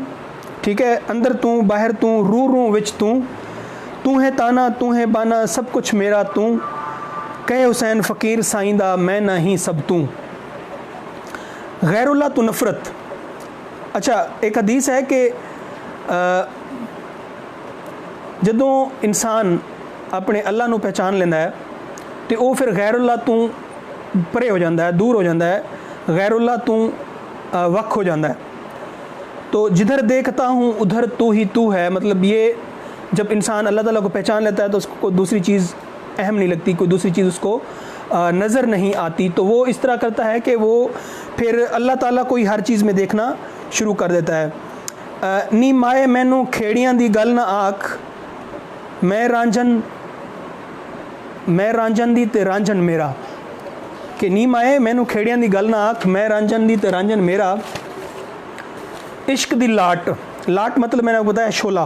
ठीक है, अंदर तू, बाहर तू, रूह विच तू है ताना, तू है बाना, सब कुछ मेरा तू, कहे हुसैन फ़कीर साइंदा, मैं ना ही सब तू, गैरुल्लाह तू नफ़रत। अच्छा, एक हदीस है कि जदों इंसान अपने अल्लाह नू पहचान लेंदा है तो वो फिर गैरुल्लाह तू परे हो जाता है, दूर हो जाता है, गैरुल्लाह तू वक् हो जाता है। तो जिधर देखता हूँ उधर तू ही तू है। मतलब ये जब इंसान अल्लाह ताला को पहचान लेता है तो उसको दूसरी चीज़ अहम नहीं लगती, कोई दूसरी चीज़ उसको नज़र नहीं आती। तो वो इस तरह करता है कि वो फिर अल्लाह ताला को ही हर चीज़ में देखना शुरू कर देता है। नी माए मैनू खेड़ियां दी गल ना आख, मैं रांझन मैं रांझन दी ते रांझन मेरा, कि नी माए मैनू खेड़ियां दी गल ना आख, मैं रांझन दी ते रांझन मेरा। इश्क दी लाट, लाट मतलब मैंने आपको बताया शोला,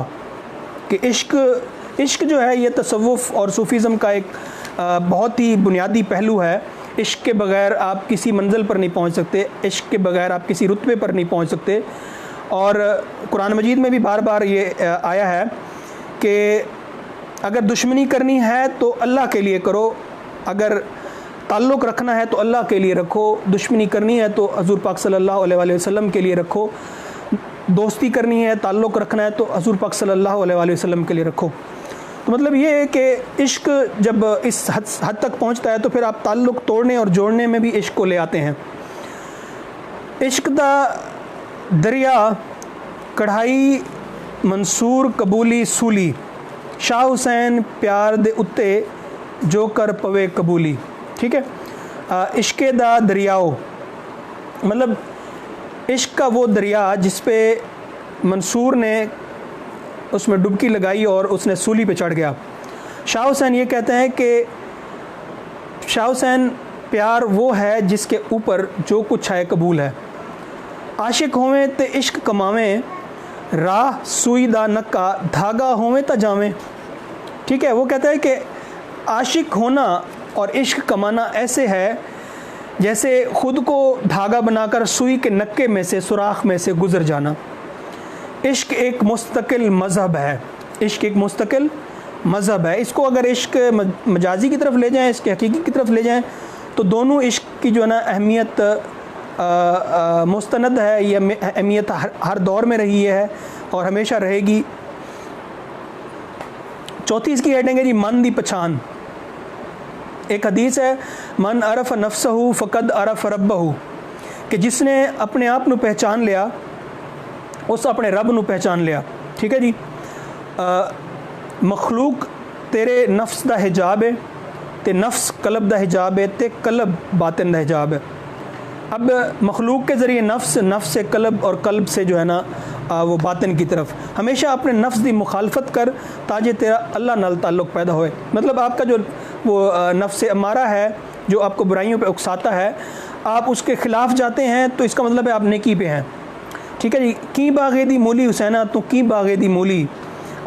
कि इश्क जो है ये तसव्वुफ़ और सूफ़ीज़म का एक बहुत ही बुनियादी पहलू है। इश्क के बग़ैर आप किसी मंजिल पर नहीं पहुंच सकते, इश्क के बग़ैर आप किसी रुतबे पर नहीं पहुंच सकते। और कुरान मजीद में भी बार बार ये आया है कि अगर दुश्मनी करनी है तो अल्लाह के लिए करो, अगर ताल्लुक़ रखना है तो अल्लाह के लिए रखो, दुश्मनी करनी है तो हज़ूर पाक सल्लल्लाहु अलैहि वसल्लम के लिए रखो, दोस्ती करनी है, ताल्लुक़ रखना है तो हज़ूर पाक सल्लल्लाहु अलैहि वसल्लम के लिए रखो। तो मतलब ये है कि इश्क जब इस हद तक पहुंचता है तो फिर आप ताल्लुक़ तोड़ने और जोड़ने में भी इश्क को ले आते हैं। इश्क दा दरिया कढ़ाई मंसूर कबूली सूली, शाह हुसैन प्यार दे उत्ते जो कर पवे कबूली। ठीक है, इश्क़ दा दरियाओ मतलब इश्क का वो दरिया जिस पे मंसूर ने उसमें डुबकी लगाई और उसने सूली पे चढ़ गया। शाह हुसैन ये कहते हैं कि शाह हुसैन प्यार वो है जिसके ऊपर जो कुछ है कबूल है। आशिक होवें ते इश्क कमावें, राह सुई दा नक्का धागा होवें ता जावें। ठीक है, वो कहता है कि आशिक होना और इश्क कमाना ऐसे है जैसे ख़ुद को धागा बनाकर सुई के नक्के में से, सुराख में से गुज़र जाना। इश्क एक मुस्तकिल मज़हब है, इश्क एक मुस्तकिल मज़हब है। इसको अगर इश्क मजाजी की तरफ ले जाएं, इसके हकीकी की तरफ ले जाएं, तो दोनों इश्क की जो है ना अहमियत मुस्तनद है, ये अहमियत हर दौर में रही है और हमेशा रहेगी। चौथी इसकी हेडिंग है जी मन दी पहचान। एक हदीस है, मन अरफ नफ्सहू फ़क़द अरफ रब्बहू, कि जिसने अपने आप नू पहचान लिया उस अपने रब नू पहचान लिया। ठीक है जी, मखलूक तेरे नफ्स दा हिजाब है, ते नफ्स कलब दा हिजाब है, ते कलब बातिन दा हिजाब है। अब मखलूक के ज़रिए नफ्स से कलब और कल्ब से जो है ना वो बातिन की तरफ, हमेशा अपने नफ्स की मुखालफत कर ताजे तेरा अल्लाह नाल ताल्लुक़ पैदा होए। मतलब आपका जो वो नफ्स अमारा है जो आपको बुराइयों पे उकसाता है, आप उसके ख़िलाफ़ जाते हैं तो इसका मतलब है आप नेकी पे हैं। ठीक है जी, की बागे दी मूली हुसैना तू की बागे दी मूली,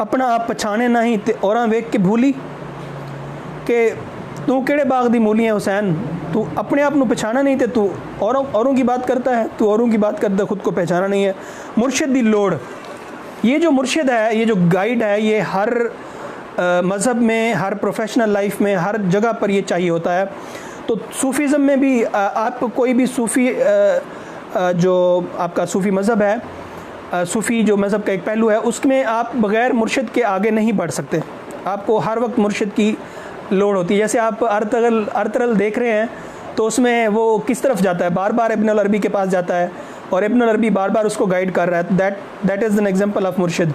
अपना आप पछाने नहीं ते औरां वेख के भूली, कि तू केड़े बाग दी मूली है हुसैन, तू अपने आप नू पहचाना नहीं ते तू औरों की बात करता है, तू औरों की बात करता खुद को पहचाना नहीं है। मुर्शिद दी लोड़, ये जो मुर्शिद है, ये जो गाइड है, ये हर मज़हब में, हर प्रोफेशनल लाइफ में, हर जगह पर ये चाहिए होता है। तो सूफ़ीज़म में भी आप कोई भी सूफ़ी जो आपका सूफ़ी मज़हब है, सूफ़ी जो मज़हब का एक पहलू है, उसमें आप बग़ैर मुर्शिद के आगे नहीं बढ़ सकते। आपको हर वक्त मुर्शिद की लोड़ होती है। जैसे आप अर्तरल देख रहे हैं तो उसमें वो किस तरफ जाता है, बार बार इब्न अल-अरबी के पास जाता है और इब्न अल-अरबी बार बार उसको गाइड कर रहा है। That is an example of मुर्शिद।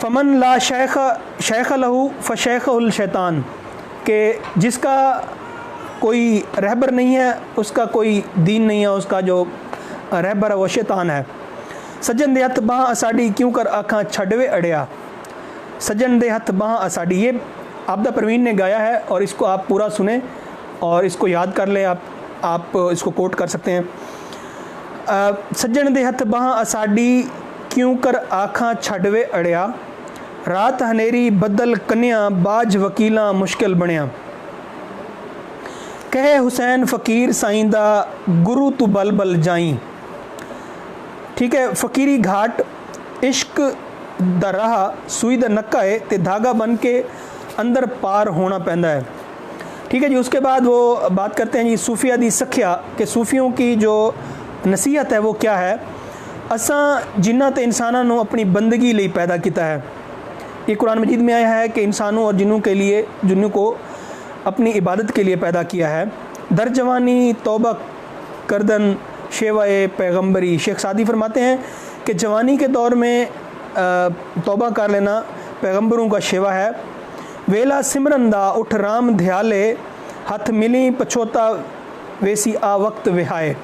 फ़मन ला शेख लहू फ़शैख़ुल शैतान, के जिसका कोई रहबर नहीं है उसका कोई दीन नहीं है, उसका जो रहबर है वो शैतान है। सज्जन दे हथ बाह असाडी क्यों कर आँखां छड़वे अड़िया, सज्जन दे हथ बाह असाडी, ये आबदा परवीन ने गाया है और इसको आप पूरा सुने और इसको याद कर लें। आप इसको कोट कर सकते हैं। सज्जन दे हथ बाह असाडी क्यों कर आँखां छड़वे अड़िया, रात हनेरी बदल कन्या बाज वकीला मुश्किल बनिया, कहे हुसैन फ़कीर साईंदा गुरु तू बल बल जाई। ठीक है, फ़कीरी घाट इश्क दा राह सुई दा नक्का है ते धागा बन के अंदर पार होना पैंदा है। ठीक है जी, उसके बाद वो बात करते हैं जी सूफिया दी सख्या, कि सूफियों की जो नसीहत है वो क्या है। असां जिन्ना ते इंसानां नू अपनी बंदगी लिए पैदा किया है। ये कुरान मजीद में आया है कि इंसानों और जिन्नों के लिए, जिन्नों को अपनी इबादत के लिए पैदा किया है। दर जवानी तौबा करदन शेवाए पैगम्बरी, शेख सादी फरमाते हैं कि जवानी के दौर में तौबा कर लेना पैगम्बरों का शेवा है। वेला सिमरन दा उठ राम ध्याले, हथ मिली पछोता वेसी आ वक्त विहाए।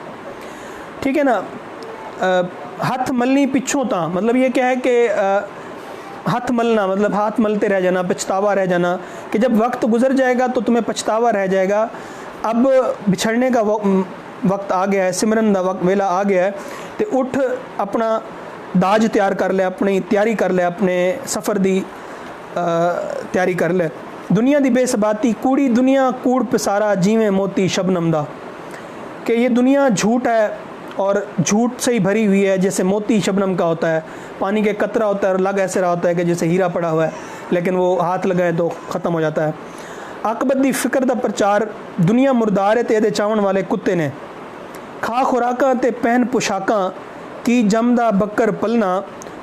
ठीक है ना, हथ मलनी पिछों ता, मतलब ये क्या है कि हाथ मलना मतलब हाथ मलते रह जाना, पछतावा रह जाना कि जब वक्त गुजर जाएगा तो तुम्हें पछतावा रह जाएगा। अब बिछड़ने का वक्त आ गया है, सिमरन का वेला आ गया है, तो उठ अपना दाज तैयार कर ले, अपनी तैयारी कर ले, अपने सफ़र की तैयारी कर ले। दुनिया की बेसबाती कूड़ी दुनिया कूड़ पसारा जिवें मोती शबनम दा, कि ये दुनिया झूठ है और झूठ से ही भरी हुई है, जैसे मोती शबनम का होता है, पानी के कतरा होता है और लग ऐसे रहा होता है कि जैसे हीरा पड़ा हुआ है, लेकिन वो हाथ लगाए तो ख़त्म हो जाता है। आकबत दी फिक्र का प्रचार दुनिया मुरदार है ते चावन वाले कुत्ते ने, खा खुराकां ते पहन पोशाकां की जमदा बकर पलना,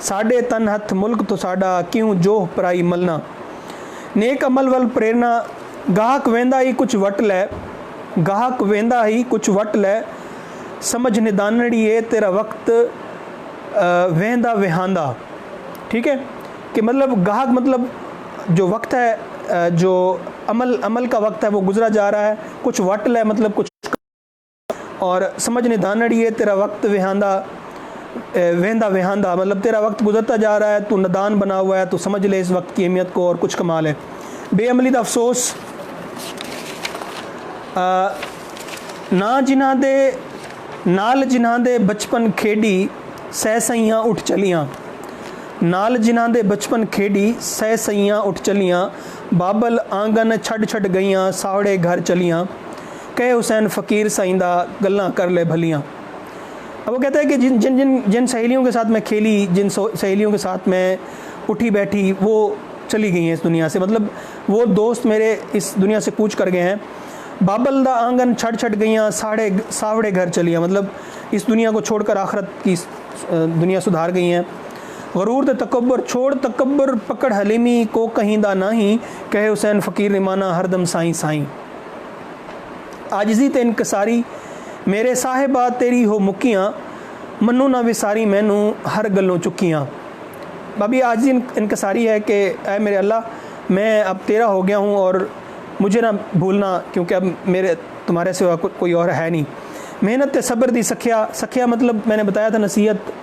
साढ़े तन हथ मुल्क तो साडा क्यों जोह पराई मलना। नेक अमल वल प्रेरणा गाहक वेंदा ही कुछ वट लै, गाहक वेंदा ही कुछ वट लै, समझ निदानड़ी है तेरा वक्त वेंदा विहांदा। ठीक है, कि मतलब गाहक मतलब जो वक्त है, जो अमल का वक्त है वो गुजरा जा रहा है, कुछ वट लै मतलब कुछ, और समझ निदानड़ी है तेरा वक्त विहांदा, वेंदा विहांदा मतलब तेरा वक्त गुजरता जा रहा है, तू नदान बना हुआ है, तो समझ ले इस वक्त की अहमियत को और कुछ कमाल है। बेअमली का अफसोस, ना जिन्हां दे नाल जिन्हां दे बचपन खेडी सह सईयां उठ चलियां, नाल जिन्हां दे बचपन खेडी सह सईयां उठ चलियां, बाबल आंगन छड़ छड़ गईयां सावड़े घर चलियां, कहे हुसैन फ़कीर साइंदा गल्लां कर ले भलियां। अब वो कहता है कि जिन सहेलियों के साथ मैं खेली, जिन सहेलियों के साथ मैं उठी बैठी, वो चली गई हैं इस दुनिया से, मतलब वो दोस्त मेरे इस दुनिया से कूच कर गए हैं। बाबल दा आंगन छड़ छड़ गईयां सावड़े घर चलियां, मतलब इस दुनिया को छोड़कर आखरत की दुनिया सुधार गई हैं। गरूर ते तकब्बर छोड़ तकब्बर पकड़ हलीमी को कहींदा नहीं, कहे हुसैन फ़कीर निमाना हरदम साईं साईं। आजिज़ी ते इनकसारी मेरे साहिबा तेरी हो मुक्कियां, मन्नू ना विसारी मैनू हर गलों चुक्कियां। अभी आजिज़ी इनकसारी है कि ऐ मेरे अल्लाह मैं अब तेरा हो गया हूँ और मुझे ना भूलना, क्योंकि अब मेरे तुम्हारे सिवा कोई और है नहीं। मेहनत ते सब्र दी सखिया, सखिया मतलब मैंने बताया था नसीहत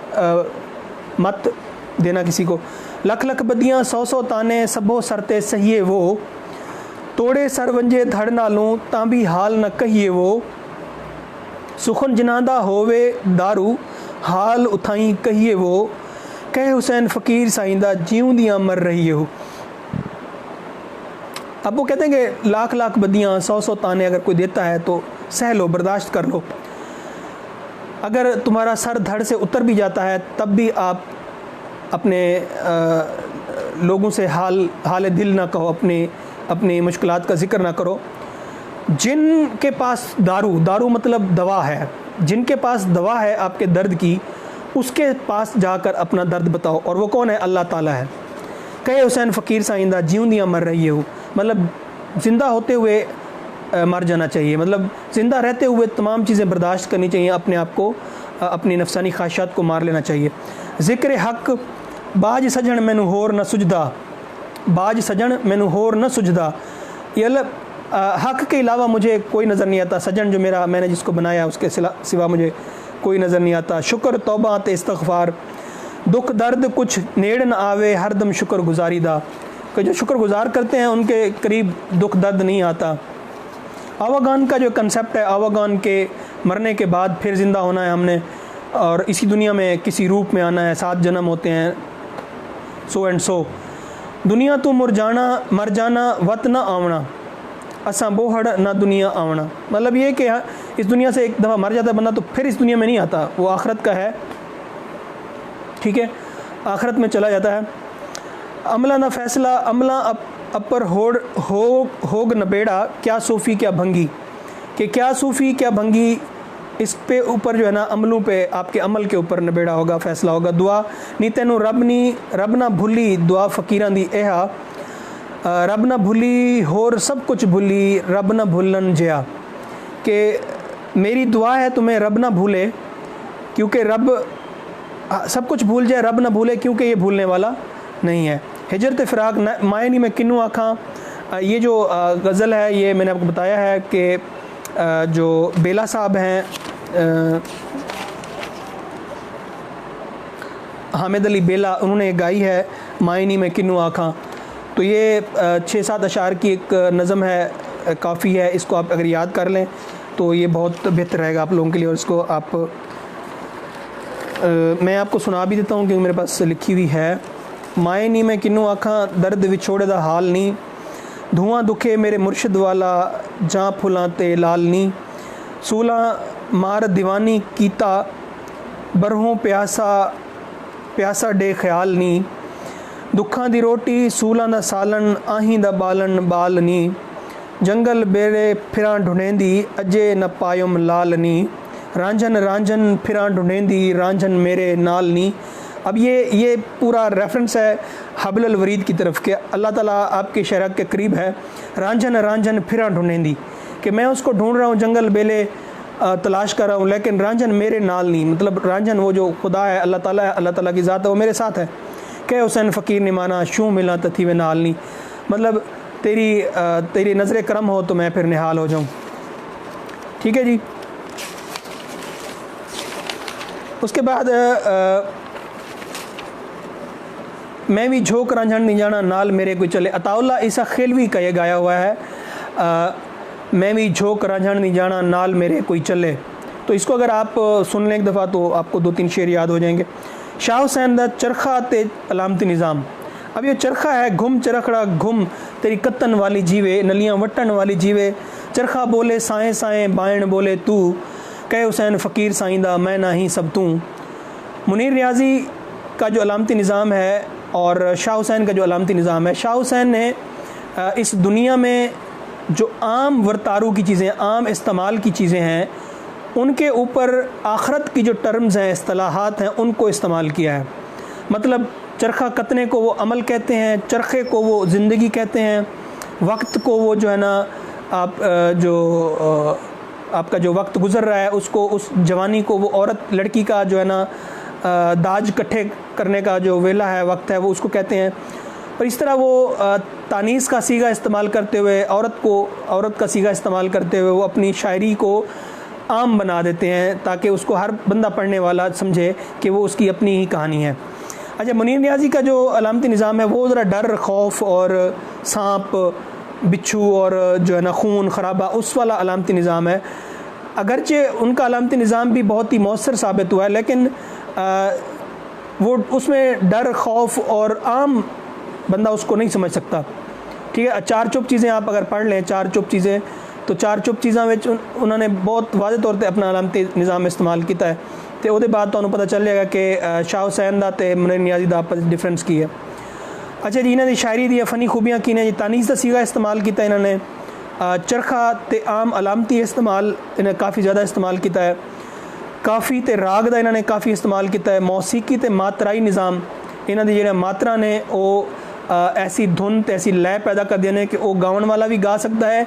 मत देना किसी को। लख लख बदियाँ सौ सौ ताने सबो सरते सहिए वो, तोड़े सरवंजे धड़ नालूं तां भी हाल न कहिए वो, सुखन जिनादा होवे दारू हाल उथाई कहिए वो, कहे हुसैन फ़कीर साइंदा जीवदियाँ मर रही हो। अब वो कहते हैं कि लाख लाख बदियाँ सौ सौ ताने अगर कोई देता है तो सह लो, बर्दाश्त कर लो। अगर तुम्हारा सर धड़ से उतर भी जाता है तब भी आप अपने लोगों से हाल दिल ना कहो, अपनी मुश्किलात का जिक्र ना करो। जिनके पास दारू मतलब दवा है, जिनके पास दवा है आपके दर्द की, उसके पास जाकर अपना दर्द बताओ, और वो कौन है? अल्लाह ताला है। कहे हुसैन फ़कीर साइंदा जीवदियाँ मर रही हो, मतलब ज़िंदा होते हुए मर जाना चाहिए, मतलब ज़िंदा रहते हुए तमाम चीज़ें बर्दाश्त करनी चाहिए, अपने आप को, अपनी नफसानी ख्वाहिशात को मार लेना चाहिए। ज़िक्र हक़ बाज सजन मैनू होर न सुझदा, बाज सजन मैनू होर न सुझदा, ये हक़ के अलावा मुझे कोई नज़र नहीं आता, सजन जो मैंने जिसको बनाया उसके सिवा मुझे कोई नज़र नहीं आता। शुक्र तौबा ते इस्तग़फ़ार, दुख दर्द कुछ नेड़ न आवे हरदम शुक्र गुजारी दा, कि जो शुक्र गुजार करते हैं उनके करीब दुख दर्द नहीं आता। आवागान का जो कंसेप्ट है, आवागान के मरने के बाद फिर ज़िंदा होना है हमने, और इसी दुनिया में किसी रूप में आना है, 7 जन्म होते हैं, सो एंड सो। दुनिया तू मर जाना वत ना आवना, असा बोहड़ ना दुनिया आवना, मतलब ये कि इस दुनिया से एक दफ़ा मर जाता है बंदा तो फिर इस दुनिया में नहीं आता, वो आखरत का है, ठीक है, आखरत में चला जाता है। अमला ना फैसला अमला अपर होग नबेड़ा, क्या सूफ़ी क्या भंगी, कि क्या सूफ़ी क्या भंगी, इस पे ऊपर जो है ना अमलों पे, आपके अमल के ऊपर नबेड़ा होगा, फैसला होगा। दुआ नी तेनू रब ना भुली, दुआ फ़कीरां दी एहा, रब ना भुली होर सब कुछ भुली, रब ना भुलन जिया, कि मेरी दुआ है तुम्हें रब ना भूले, क्योंकि रब सब कुछ भूल जाए, रब ना भूले क्योंकि ये भूलने वाला नहीं है। हिजरत फ़िराक मायनी में किन्नू आँखा, ये जो गज़ल है ये मैंने आपको बताया है कि जो बेला साहब हैं, हामिद अली बेला, उन्होंने गाई है। मायनी में किन्नू आँखा। तो ये 6-7 अशार की एक नज़म है, काफ़ी है। इसको आप अगर याद कर लें तो ये बहुत बेहतर रहेगा आप लोगों के लिए। और इसको आप मैं आपको सुना भी देता हूँ क्योंकि मेरे पास लिखी हुई है। मायनी में किन्नू आँखा दर्द विछोड़े दा हाल नी, धुआं दुखे मेरे मुर्शिद वाला जां फुलां ते लाल नी, सूला मार दीवानी कीता बरहों प्यासा डे ख्याल नी, दुखां दी रोटी सूलां दा सालन आहीं दा बालन बाल नी, जंगल बेरे फिरां ढूंढेंदी अजे न पायुम लाल नी, रांझन रांझन फिरां ढूंढेंदी रांझन मेरे नाल नी। अब ये पूरा रेफरेंस है हबल वरीद की तरफ के अल्लाह ताला आपके शरक के करीब है। रांझन रांझन फिरां ढूंढेंदी कि मैं उसको ढूंढ रहा हूँ, जंगल बेले तलाश कर रहा हूँ, लेकिन रांझन मेरे नाल नहीं। मतलब रांझन वो जो खुदा है, अल्लाह ताला है, अल्लाह ताला की ज़ात है, वो मेरे साथ है। कह हुसैन फ़कीर ने माना शू मिला तथी वे नाल नहीं। मतलब तेरी नज़र करम हो तो मैं फिर निहाल हो जाऊँ। ठीक है जी। उसके बाद मैं भी झोंक रांझन नहीं जाना नाल मेरे कोई चले। अताउल्ला ईसा खिलवी का ये गाया हुआ है, मैं भी झोंक रांझन नहीं जाना नाल मेरे कोई चले। तो इसको अगर आप सुन लें एक दफ़ा तो आपको 2-3 शेर याद हो जाएंगे। शाह हुसैन दा चरखा ते अलामती निज़ाम। अब ये चरखा है, घुम चरखड़ा घुम तेरी कत्तन वाली जीवे, नलियाँ वट्टन वाली जीवे, चरखा बोले साएँ साएँ बायण बोले तू, कह हुसैन फ़कीर साइंदा मैं ना ही सब तू। मुनीर रियाजी का जो अलामती निज़ाम है और शाह हुसैन का जो अलामती निज़ाम है, शाह हुसैन ने इस दुनिया में जो आम वर्तारू की चीज़ें, आम इस्तेमाल की चीज़ें हैं, उनके ऊपर आखरत की जो टर्म्स हैं, इस्तिलाहात हैं, उनको इस्तेमाल किया है। मतलब चरखा कतने को वो अमल कहते हैं, चरखे को वो ज़िंदगी कहते हैं, वक्त को वो जो है ना आपका जो वक्त गुज़र रहा है उसको, उस जवानी को वो औरत लड़की का जो है ना दाज इकट्ठे करने का जो वेला है, वक्त है, वो उसको कहते हैं। और इस तरह वो तानीस का सीगा इस्तेमाल करते हुए, औरत का सीगा इस्तेमाल करते हुए वो अपनी शायरी को आम बना देते हैं ताकि उसको हर बंदा पढ़ने वाला समझे कि वो उसकी अपनी ही कहानी है। अच्छा, मुनीर नियाज़ी का जो अलामती निज़ाम है वो ज़रा डर, खौफ और सांप, बिच्छू और जो है ना खून खराबा, उस वाला अलामती निज़ाम है। अगरचे उनका अलामती निज़ाम भी बहुत ही मौसर साबित हुआ है, लेकिन वो उसमें डर, खौफ और आम बंदा उसको नहीं समझ सकता। ठीक है, चार चुप चीज़ें आप अगर पढ़ लें, चार चुप चीज़ें, तो चार चुप चीज़ों में उन्होंने बहुत वाज़े तौर पर अपना अलामती निज़ाम इस्तेमाल किया है। तो उसके बाद तो पता चल जाएगा कि शाह हुसैन दा ते मुनीर नियाज़ी दा आपस डिफरेंस की है। अच्छा जी, इन्होंने शायरी दी फ़नी खूबियाँ की ने जी, तानीस का सीगा इस्तेमाल किया इन्होंने, चरखा ते आम अलामती इस्तेमाल इन्हें काफ़ी ज़्यादा इस्तेमाल किया है, काफ़ी ते राग दा इन्होंने काफ़ी इस्तेमाल किया है, मौसीकी ते मात्राई निज़ाम, इन्हों दी जो मात्रा ने वो ऐसी धुन ते ऐसी लय पैदा कर देने कि वो गावन वाला भी गा सकता है,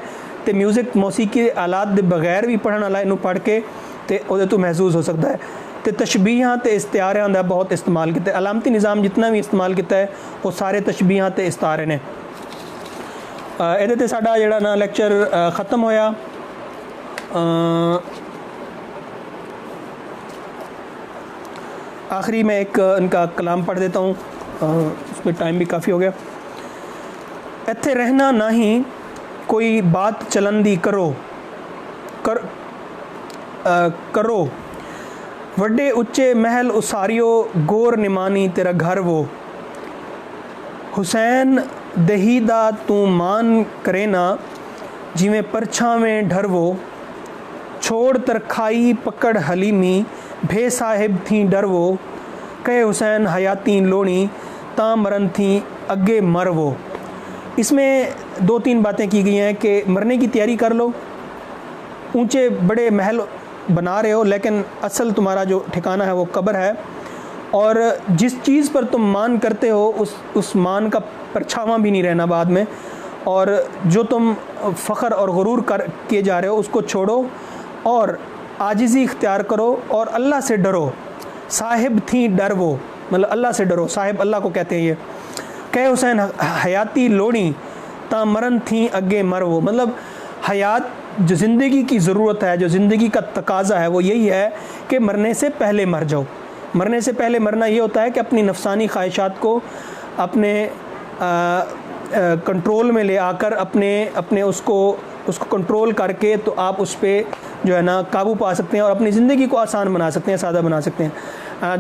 तो म्यूज़िक मौसीकी आलात के बगैर भी पढ़ने वाला इनू पढ़ के तो तो महसूस हो सकता है। तो तशबीहां ते इस्तिआरियां दा बहुत इस्तेमाल किया। अलामती निज़ाम जितना भी इस्तेमाल किया है वो सारे तशबीहां ते इस्तिआरे ने। ਇਹਦੇ ਤੇ ਸਾਡਾ ਜਿਹੜਾ ਨਾ ਲੈਕਚਰ ख़त्म होया। आखिरी में एक इनका कलाम पढ़ देता हूँ, उसमें टाइम भी काफ़ी हो गया। इत्थे रहना नहीं कोई बात चलंदी करो करो, वड्डे उच्चे महल उसारियो गोर निमानी तेरा घर वो, हुसैन दहीदा तू मान करे ना जिमें परछावें ढरवो, छोड़ तरखाई पकड़ हलीमी भे साहिब थी डरवो, कहे हुसैन हयाती लोणी ता मरन थी अगे मरवो। इसमें 2-3 बातें की गई हैं कि मरने की तैयारी कर लो, ऊंचे बड़े महल बना रहे हो लेकिन असल तुम्हारा जो ठिकाना है वो कब्र है, और जिस चीज़ पर तुम मान करते हो उस मान का परछावा भी नहीं रहना बाद में, और जो तुम फ़ख्र और गुरूर कर किए जा रहे हो उसको छोड़ो और आजिज़ी इख्तियार करो और अल्लाह से डरो। साहिब थी डर वो, मतलब अल्लाह से डरो, साहिब अल्लाह को कहते हैं ये। कहे हुसैन हयाती लोड़ी ता मरन थी अगे मर वो, मतलब हयात जो ज़िंदगी की ज़रूरत है, जो ज़िंदगी का तकाज़ा है वो यही है कि मरने से पहले मर जाओ। मरने से पहले मरना ये होता है कि अपनी नफसानी ख्वाहिशात को अपने कंट्रोल में ले आकर अपने उसको कंट्रोल करके तो आप उस पर जो है ना काबू पा सकते हैं और अपनी ज़िंदगी को आसान बना सकते हैं, सादा बना सकते हैं।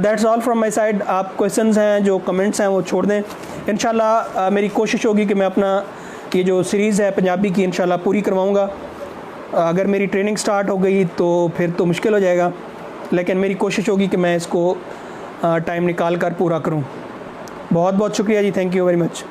That's all from my side. आप क्वेश्चंस हैं जो कमेंट्स हैं वो छोड़ दें। इंशाल्लाह मेरी कोशिश होगी कि मैं अपना ये जो सीरीज़ है पंजाबी की इंशाल्लाह पूरी करवाऊँगा। अगर मेरी ट्रेनिंग स्टार्ट हो गई तो फिर तो मुश्किल हो जाएगा, लेकिन मेरी कोशिश होगी कि मैं इसको टाइम निकाल कर पूरा करूँ। बहुत बहुत शुक्रिया जी, थैंक यू वेरी मच।